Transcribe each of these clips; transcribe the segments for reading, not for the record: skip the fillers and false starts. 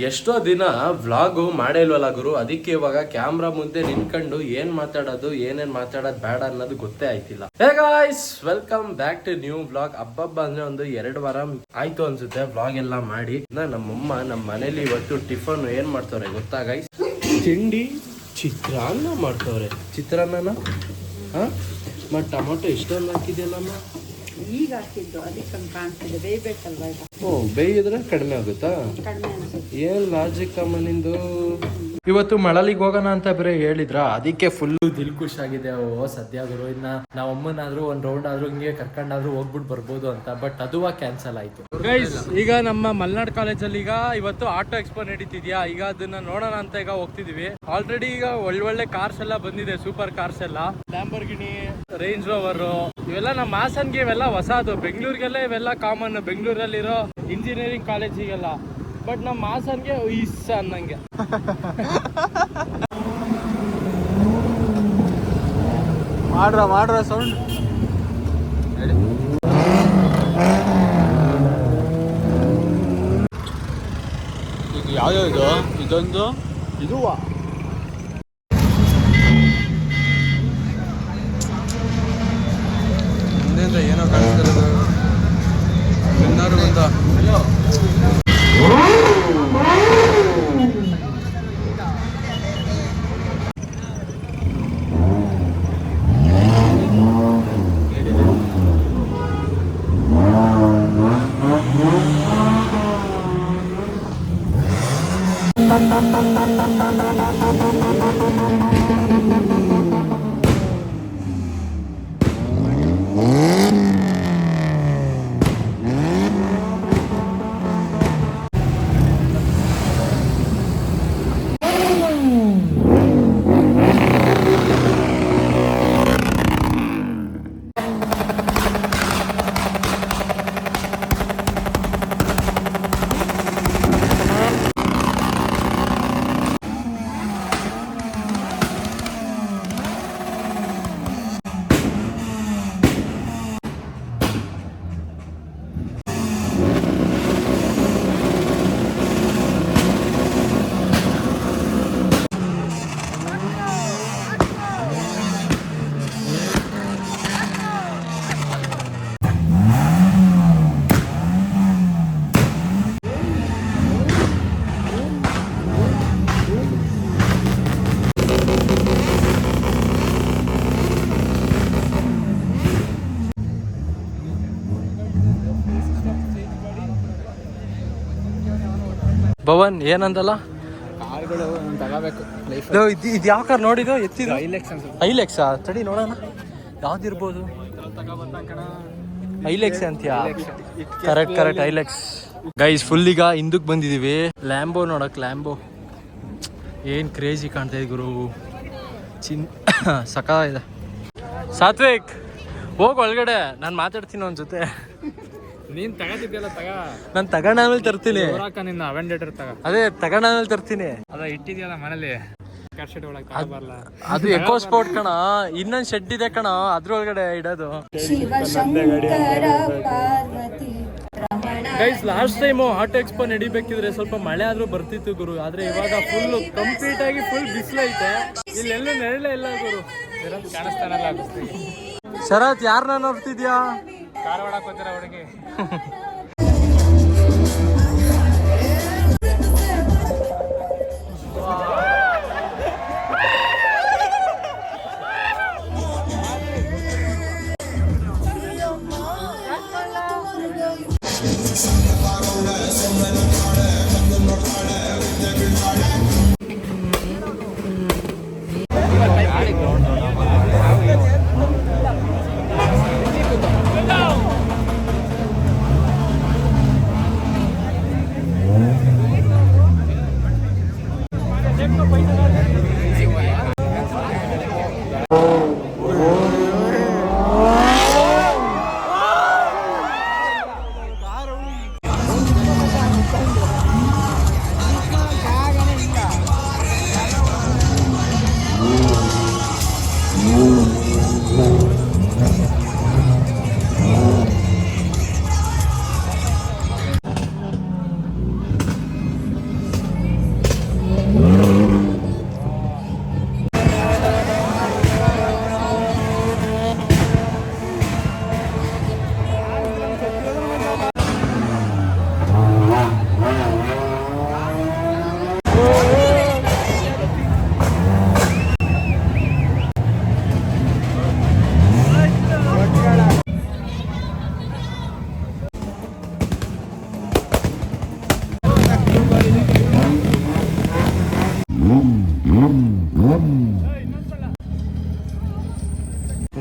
ಎಷ್ಟೋ ದಿನ ವ್ಲಾಗು ಮಾಡೇ ಇಲ್ವಲ್ಲ ಗುರು, ಅದಕ್ಕೆ ಇವಾಗ ಕ್ಯಾಮ್ರಾ ಮುಂದೆ ನಿಂತ್ಕೊಂಡು ಏನ್ ಮಾತಾಡೋದು ಏನೇನ್ ಮಾತಾಡೋದು ಬೇಡ ಅನ್ನೋದು ಗೊತ್ತೇ ಆಯ್ತಿಲ್ಲ. Hey guys, welcome back to new vlog. ಹಬ್ಬ ಅಂದ್ರೆ ಒಂದು 2 ವಾರ ಆಯ್ತು ಅನ್ಸುತ್ತೆ ವ್ಲಾಗ್ ಎಲ್ಲ ಮಾಡಿ. ನಮ್ಮಮ್ಮ ನಮ್ಮ ಮನೇಲಿ ಇವತ್ತು ಟಿಫನ್ ಏನ್ ಮಾಡ್ತವ್ರೆ ಗೊತ್ತಾ ಗೈಸ್? ತಿಂಡಿ ಚಿತ್ರಾನ್ನ ಮಾಡ್ತವ್ರೆ. ಚಿತ್ರಾನ್ನ ಮತ್ ಟೊಮೊಟೊ ಇಷ್ಟೊಂದು ಹಾಕಿದ್ಯಲ್ಲಮ್ಮ? ಈಗ ಹಾಕಿದ್ದು ಅದಕ್ಕೆ ಕಾಣ್ತಿದೆ, ಬೇಯ್ಬೇಕಲ್ವಾ ಈಗ. ಬೇಯಿದ್ರೆ ಕಡಿಮೆ ಆಗುತ್ತಾ? ಕಡಿಮೆ ಅನ್ಸುತ್ತೆ. ಏನ್ ಲಾಜಿಕ್ ಅಮ್ಮ ನಿಂದು? ಇವತ್ತು ಮಳಲಿಗೆ ಹೋಗೋಣ ಅಂತ ಬೇರೆ ಹೇಳಿದ್ರ, ಅದಕ್ಕೆ ಫುಲ್ ದಿಲ್ ಖುಷ್ ಆಗಿದೆ. ಸದ್ಯ ಗುರು, ಇನ್ನ ನಾವ್ ಅಮ್ಮನಾದ್ರೂ ಒಂದ್ ರೌಂಡ್ ಆದ್ರೂ ಹಿಂಗೆ ಕರ್ಕೊಂಡಾದ್ರೂ ಹೋಗ್ಬಿಟ್ಟು ಬರ್ಬೋದು ಅಂತ. ಬಟ್ ಅದು ಕ್ಯಾನ್ಸಲ್ ಆಯ್ತು ಗೈಸ್. ಈಗ ನಮ್ಮ ಮಲ್ನಾಡ್ ಕಾಲೇಜಲ್ಲಿ ಈಗ ಇವತ್ತು ಆಟೋ ಎಕ್ಸ್ಪೋ ನಡೀತಿದ್ಯಾ, ಈಗ ಅದನ್ನ ನೋಡೋಣ ಅಂತ ಈಗ ಹೋಗ್ತಿದೀವಿ. ಆಲ್ರೆಡಿ ಈಗ ಒಳ್ಳೊಳ್ಳೆ ಕಾರ್ಸ್ ಎಲ್ಲ ಬಂದಿದೆ, ಸೂಪರ್ ಕಾರ್ಸ್ ಎಲ್ಲ. ಲ್ಯಾಂಬರ್ಗಿನಿ, ರೇಂಜ್ ರೋವರ್ ಇವೆಲ್ಲ ನಮ್ಮ ಹಾಸನ್ಗೆ ಇವೆಲ್ಲ ಹೊಸದು. ಬೆಂಗಳೂರಿಗೆಲ್ಲ ಇವೆಲ್ಲ ಕಾಮನ್, ಬೆಂಗಳೂರಲ್ಲಿರೋ ಇಂಜಿನಿಯರಿಂಗ್ ಕಾಲೇಜಿಗೆಲ್ಲ. ಬಟ್ ನಮ್ಮ ಹಾಸನ್ಗೆ ಇಸ್ಸ ಅನ್ನಂಗೆ. ಮಾಡ್ರ ಸೌಂಡ್ ಈಗ ಯಾವ್ಯಾವುದು? ಇದೊಂದು, ಇದು ಹಿಂದೆಯಿಂದ ಏನೋ ಕಾಣಿಸ್ತಿರೋದು. ಎಲ್ಲರೂ ಬಂದ. ಹಲೋ, ಭವನ್ ಏನಂದಲ್ಲ? ಕಾರ್ಗಳು ತಗೋಬೇಕು. ಇದು ಯಾವ ಕಾರ್ ನೋಡಿದ್ದು? ಎತ್ತಿದ್ದು ಐಲೆಕ್ಸ್ ತಡಿ ನೋಡೋಣ, ಯಾವ್ದಿರ್ಬೋದು? ಐಲೆಕ್ಸ್ ಅಂತೀಯಾ? ಕರೆಕ್ಟ್ ಐಲೆಕ್ಸ್ ಗೈಸ್. ಫುಲ್ ಈಗ ಹಿಂದಕ್ಕೆ ಬಂದಿದೀವಿ ಲ್ಯಾಂಬೋ ನೋಡಕ್. ಲ್ಯಾಂಬೋ ಏನ್ ಕ್ರೇಜಿ ಕಾಣ್ತಾ ಇದೆ ಗುರು, ಸಕ ಇದೆ. ಸಾತ್ವಿಕ್ ಹೋಗ್ ಒಳಗಡೆ, ನಾನು ಮಾತಾಡ್ತೀನಿ ಅವನ ಜೊತೆ. ನೀನ್ ತಗೋತಿದ್ಯಲ್ಲ, ನಾನು ತಗೊಂಡಾದ್ಮೇಲೆ ತರ್ತೀನಿ. ನಿನ್ನ ಅವೆಂಡೇಟರ್ ಅದೇ ತಗೊಂಡಾದ್ಮೇಲೆ ತರ್ತೀನಿ. ಅದ ಇಟ್ಟಿದ್ಯಲ್ಲ ಮನೇಲಿ, ಶೆಡ್ ಒಳಗೆ ಅದು ಎಕೋ ಸ್ಪೋರ್ಟ್ ಕಣ. ಇನ್ನೊಂದ್ ಶೆಡ್ ಇದೆ ಕಣ, ಅದ್ರೊಳಗಡೆ ಇಡೋದು. Guys, last time auto expo ನಡಿಬೇಕಿದ್ರೆ ಸ್ವಲ್ಪ ಮಳೆ ಆದ್ರೂ ಬರ್ತಿತ್ತು ಗುರು. ಆದ್ರೆ ಇವಾಗ ಫುಲ್ ಕಂಪ್ಲೀಟ್ ಆಗಿ ಫುಲ್ ಬಿಸಿಲೈತೆ. ಇಲ್ಲೆಲ್ಲೂ ನೆರಳೇ ಇಲ್ಲ ಗುರು. ಕಾಣಿಸ್ತಾನಲ್ಲ ಶರತ್, ಯಾರನ್ನ ನೋಡ್ತಿದ್ಯಾ? ಕಾರವಾಡ ಹೋಗ್ತೀರ ಹುಡುಗಿ.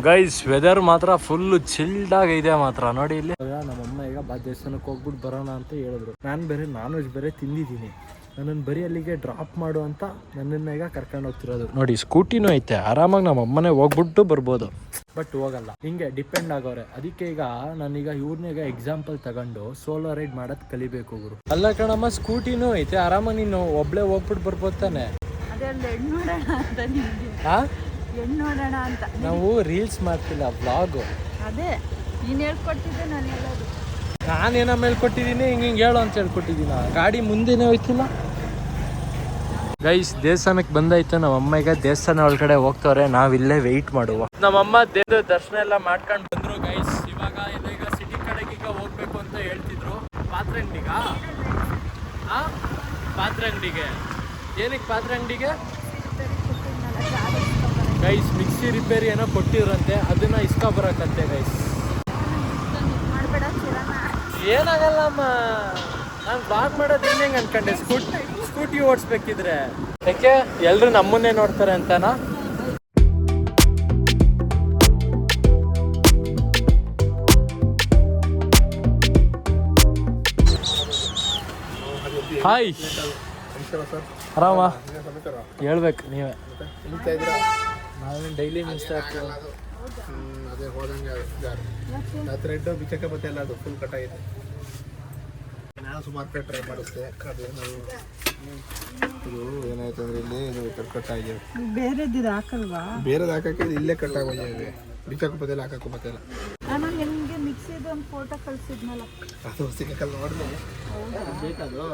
ಗೈಸ್ ವೆದರ್ ಮಾತ್ರ ಫುಲ್ ಚಿಲ್ಡ್ ಆಗಿದೆ ಮಾತ್ರ ನೋಡಿ ಇಲ್ಲಿ. ನಮ್ಮಮ್ಮ ಈಗ ದೇವಸ್ಥಾನಕ್ಕೆ ಹೋಗ್ಬಿಟ್ಟು ಬರೋಣ ಅಂತ ಹೇಳಿದ್ರು. ನಾನು ಬೇರೆ ನಾನ್ ವೆಜ್ ಬೇರೆ ತಿಂದಿದ್ದೀನಿ. ನನ್ನನ್ನು ಬರೀ ಅಲ್ಲಿಗೆ ಡ್ರಾಪ್ ಮಾಡು ಅಂತ ನನ್ನನ್ನು ಈಗ ಕರ್ಕೊಂಡು ಹೋಗ್ತಿರೋದು. ನೋಡಿ ಸ್ಕೂಟಿನೂ ಐತೆ, ಆರಾಮಾಗಿ ನಮ್ಮ ಅಮ್ಮನೇ ಹೋಗ್ಬಿಟ್ಟು ಬರ್ಬೋದು. ಬಟ್ ಹೋಗಲ್ಲ, ಹಿಂಗೆ ಡಿಪೆಂಡ್ ಆಗೋರೆ. ಅದಕ್ಕೆ ಈಗ ನಾನೀಗ ಇವ್ರನ್ನೇ ಎಕ್ಸಾಂಪಲ್ ತಗೊಂಡು ಸೋಲೋ ರೈಡ್ ಮಾಡೋದು ಕಲಿಬೇಕು ಗುರು. ಅಲ್ಲ ಕಣಮ್ಮ, ಸ್ಕೂಟಿನೂ ಐತೆ, ಆರಾಮಾಗಿ ನೀನು ಒಬ್ಳೆ ಹೋಗ್ಬಿಟ್ಟು ಬರ್ಬೋದು ತಾನೆ. ನೋಡೋಣ ಅಂತ ನಾವು ರೀಲ್ಸ್ ಮಾಡ್ತಿಲ್ಲ, ವ್ಲಾಗು. ಅದೇ ನೀನು ಹೇಳ್ಕೊಟ್ಟಿದ್ದೆ, ನಾನು ಹೇಳೋದು. ನಾನೇನ ಹೇಳ್ಕೊಟ್ಟಿದ್ದೀನಿ, ಹಿಂಗೆ ಹೇಳು ಅಂತ ಹೇಳ್ಕೊಟ್ಟಿದ್ದೀನ. ಗಾಡಿ ಮುಂದೆನೇ ಹೋಯ್ತಿಲ್ಲ. ಗೈಸ್ ದೇವಸ್ಥಾನಕ್ಕೆ ಬಂದಾಯ್ತು. ನಮ್ಮಮ್ಮ ಈಗ ದೇವಸ್ಥಾನ ಒಳಗಡೆ ಹೋಗ್ತವ್ರೆ, ನಾವಿಲ್ಲೇ ವೆಯ್ಟ್ ಮಾಡುವ. ನಮ್ಮಮ್ಮ ದೇವ್ರ ದರ್ಶನ ಎಲ್ಲ ಮಾಡ್ಕೊಂಡು ಬಂದ್ರು ಗೈಸ್. ಇವಾಗ ಈಗ ಸಿಟಿ ಕಡೆಗೆ ಈಗ ಹೋಗ್ಬೇಕು ಅಂತ ಹೇಳ್ತಿದ್ರು. ಪಾತ್ರೆ ಅಂಗಡಿಗ ಪಾತ್ರೆ ಅಂಗಡಿಗೆ ಏನಕ್ಕೆ ಪಾತ್ರೆ ಅಂಗಡಿಗೆ ಗೈಸ್ ಮಿಕ್ಸಿ ರಿಪೇರಿ ಏನೋ ಕೊಟ್ಟಿದ್ರಂತೆ, ಅದನ್ನ ಇಸ್ಕೊಬರಕಂತೆ ಗೈಸ್. ಏನಾಗಲ್ಲಮ್ಮ, ನಾನು ಬ್ಲಾಗ್ ಮಾಡೋದು ಹೆಂಗೆ ಅನ್ಕೊಂಡೆ. ಸ್ಕೂಟಿ ಓಡಿಸ್ಬೇಕಿದ್ರೆ ಯಾಕೆ ಎಲ್ರು ನಮ್ಮನ್ನೇ ನೋಡ್ತಾರೆ ಅಂತನಾ? ಹಾಯ್, ಆರಾಮ? ಹೇಳ್ಬೇಕು ನೀವೇ. ನಾವೇನು ಡೈಲಿ ಮಿಸ್ತಾ ಇರ್ತೀವಿ. ಅದೇ ಹೋದಂಗೆ ಥ್ರೆಡ್ ಬಿಚ್ಚಕ್ಕೆ ಮತ್ತೆ ಎಲ್ಲ ಅದು ಫುಲ್ ಕಟ್ ಆಗಿದೆ. ನಾನು ಸುಮಾರು ಕಡೆ ಟ್ರೈ ಮಾಡಿಸ್ದೆ, ಅದೇನು ಇದು ಏನಾಯ್ತು ಅಂದರೆ ಇಲ್ಲಿ ಇದು ಕಟ್ ಆಗಿದೆ. ಬೇರೆದಿದ್ದು ಹಾಕಲ್ವಾ? ಬೇರೆದು ಹಾಕಕ್ಕೆ ಇಲ್ಲೇ ಕಟ್ ಆಗೋಗಿದೆ. ಬಿಚ್ಚಕ್ಕೆ ಬದಲು ಹಾಕಕ್ಕೂ ಬತ್ತಿಲ್ಲ. ನಾನು ನಿಮಗೆ ಮಿಕ್ಸಿದು ಒಂದು ಫೋಟೋ ಕಳಿಸಿದ್ನಲ್ಲ, ಅದು ಸಿಕ್ಕಲ್ಲಿ ನೋಡಿದೆ. ಬೇಕದು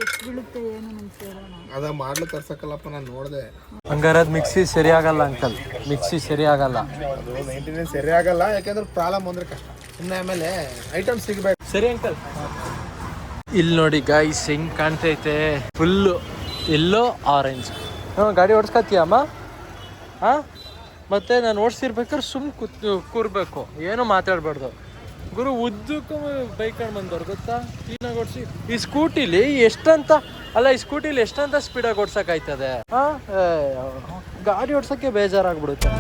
ಎಷ್ಟು ಬೀಳುತ್ತೆ ಏನು ನಂಗೆ ಅದ ಮಾಡ್ಲು ತರ್ಸಕ್ಕಲ್ಲಪ್ಪ, ನಾನು ನೋಡಿದೆ. ಹಂಗಾರೆ ಅದು ಮಿಕ್ಸಿ ಸರಿ ಆಗಲ್ಲ ಅಂಕಲ್, ಮಿಕ್ಸಿ ಸರಿ ಆಗಲ್ಲ. ಅದು 99 ಸರಿ ಆಗಲ್ಲ, ಯಾಕೆಂದ್ರೆ ಪ್ರಾಬ್ಲಮ್ ಅಂದ್ರೆ ಕಷ್ಟ. ಇನ್ನು ಆಮೇಲೆ ಐಟಮ್ ಸಿಗಬೇಕು. ಸರಿ ಅಂಕಲ್. ಇಲ್ಲಿ ನೋಡಿ ಗಾಯ್ಸ್ ಹೆಂಗ್ ಕಾಣ್ತೈತೆ, ಫುಲ್ಲು ಎಲ್ಲೋ ಆರೆಂಜ್. ಗಾಡಿ ಓಡಿಸ್ಕತ್ತೀಯಮ್ಮ? ಹಾಂ, ಮತ್ತೆ ನಾನು ಓಡಿಸಿರ್ಬೇಕಾದ್ರೆ ಕೂರ್ಬೇಕು, ಏನು ಮಾತಾಡಬಾರ್ದು ಗುರು. ಉದ್ದಕ್ಕೂ ಬೈಕೊಂಡು ಬಂದವ್ರು ಗೊತ್ತಾ, ಕ್ಲೀನಾಗಿ ಓಡಿಸಿ. ಈ ಸ್ಕೂಟಿಲಿ ಎಷ್ಟಂತ ಅಲ್ಲ, ಈ ಸ್ಕೂಟಿಲಿ ಎಷ್ಟಂತ ಸ್ಪೀಡಾಗಿ ಓಡ್ಸೋಕ್ಕಾಯ್ತದೆ? ಹಾಂ, ಗಾಡಿ ಓಡ್ಸೋಕ್ಕೆ ಬೇಜಾರಾಗ್ಬಿಡುತ್ತೆ.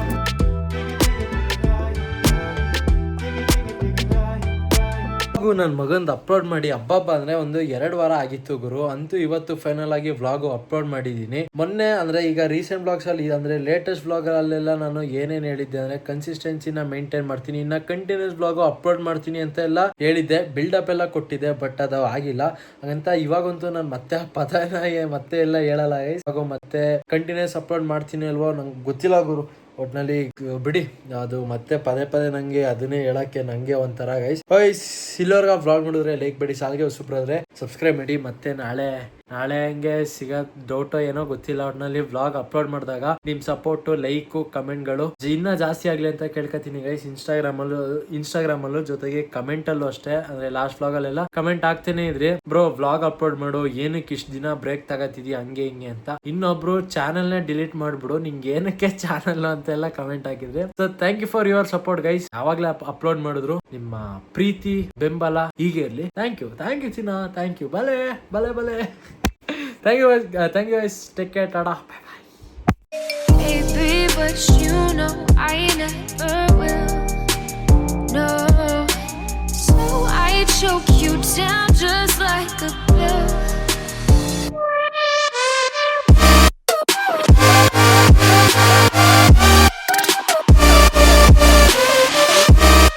ನನ್ನ ಮಗಂದು ಅಪ್ಲೋಡ್ ಮಾಡಿ ಹಬ್ಬ ಅಂದ್ರೆ ಒಂದು 2 ವಾರ ಆಗಿತ್ತು ಗುರು. ಅಂತೂ ಇವತ್ತು ಫೈನಲ್ ಆಗಿ ವ್ಲಾಗ್ ಅಪ್ಲೋಡ್ ಮಾಡಿದೀನಿ. ಮೊನ್ನೆ ಅಂದ್ರೆ ಈಗ ರೀಸೆಂಟ್ ವ್ಲಾಗ್ಸ್ ಅಲ್ಲಿ ಅಂದ್ರೆ ಲೇಟೆಸ್ಟ್ ವ್ಲಾಗ್ ಅಲ್ಲೆಲ್ಲ ನಾನು ಏನೇನ್ ಹೇಳಿದ್ದೆ ಅಂದ್ರೆ ಕನ್ಸಿಸ್ಟೆನ್ಸಿನ ಮೇಂಟೈನ್ ಮಾಡ್ತೀನಿ, ಇನ್ನ ಕಂಟಿನ್ಯೂಸ್ ವ್ಲಾಗ್ ಅಪ್ಲೋಡ್ ಮಾಡ್ತೀನಿ ಅಂತ ಎಲ್ಲ ಹೇಳಿದ್ದೆ, ಬಿಲ್ಡಪ್ ಎಲ್ಲ ಕೊಟ್ಟಿದ್ದೆ. ಬಟ್ ಅದು ಆಗಿಲ್ಲ. ಹಾಗಂತ ಇವಾಗಂತೂ ನಾನು ಮತ್ತೆ ಪದನ ಮತ್ತೆ ಎಲ್ಲ ಹೇಳಲ್ಲ ಗೈಸ್. ಇವಾಗ ಮತ್ತೆ ಕಂಟಿನ್ಯೂಸ್ ಅಪ್ಲೋಡ್ ಮಾಡ್ತೀನಿ ಅಲ್ವೋ ನಂಗೆ ಗೊತ್ತಿಲ್ಲ ಗುರು. ಒಟ್ನಲ್ಲಿ ಬಿಡಿ, ಅದು ಮತ್ತೆ ಪದೇ ನಂಗೆ ಅದನ್ನೇ ಹೇಳಕ್ಕೆ ನಂಗೆ ಒಂಥರ ಗೈಸ್. ಇಲ್ಲೋರ್ಗ ವ್ಲಾಗ್ ನೋಡಿದ್ರೆ ಲೈಕ್ ಬೇಡಿ, ಸಾಲಿಗೆ ಹೊಸಬ್ರಾದ್ರೆ ಸಬ್ಸ್ಕ್ರೈಬ್ ಮಾಡಿ. ಮತ್ತೆ ನಾಳೆ ಹಂಗೆ ಸಿಗೋದ್ ಡೌಟೋ ಏನೋ ಗೊತ್ತಿಲ್ಲ. ಒಟ್ನಲ್ಲಿ ವ್ಲಾಗ್ ಅಪ್ಲೋಡ್ ಮಾಡಿದಾಗ ನಿಮ್ ಸಪೋರ್ಟ್, ಲೈಕ್, ಕಮೆಂಟ್ಗಳು ಇನ್ನ ಜಾಸ್ತಿ ಆಗ್ಲಿ ಅಂತ ಕೇಳ್ಕೊತೀನಿ ಗೈಸ್. ಇನ್ಸ್ಟಾಗ್ರಾಮಲ್ಲೂ ಜೊತೆಗೆ ಕಮೆಂಟ್ ಅಲ್ಲೂ ಅಷ್ಟೇ. ಅಂದ್ರೆ ಲಾಸ್ಟ್ ವ್ಲಾಗ್ ಅಲ್ಲೆಲ್ಲ ಕಮೆಂಟ್ ಆಗ್ತೇನೆ ಇದ್ರಿ, ಬ್ರೋ ವ್ಲಾಗ್ ಅಪ್ಲೋಡ್ ಮಾಡು, ಏನಕ್ಕೆ ಇಷ್ಟ ದಿನ ಬ್ರೇಕ್ ತಗತಿದ್ಯಾ ಹಂಗೆ ಹಿಂಗೆ ಅಂತ. ಇನ್ನೊಬ್ರು ಚಾನಲ್ ನ ಡಿಲೀಟ್ ಮಾಡ್ಬಿಡು, ನಿಂಗೆ ಏನಕ್ಕೆ ಚಾನಲ್ ಅಂತೆಲ್ಲ ಕಮೆಂಟ್ ಹಾಕಿದ್ರೆ. So thank you for your support guys. ಯಾವಾಗ್ಲೇ ಅಪ್ಲೋಡ್ ಮಾಡಿದ್ರು ನಿಮ್ಮ ಪ್ರೀತಿ ಬೆಂಬಲ ಹೀಗೆ ಇರ್ಲಿ. ಥ್ಯಾಂಕ್ ಯು ಚಿನ್ನ, ಥ್ಯಾಂಕ್ ಯು. ಬಲೆ thank you guys, take care, tada, bye bye. Baby, but you know I never will. No, so I choke you down just like a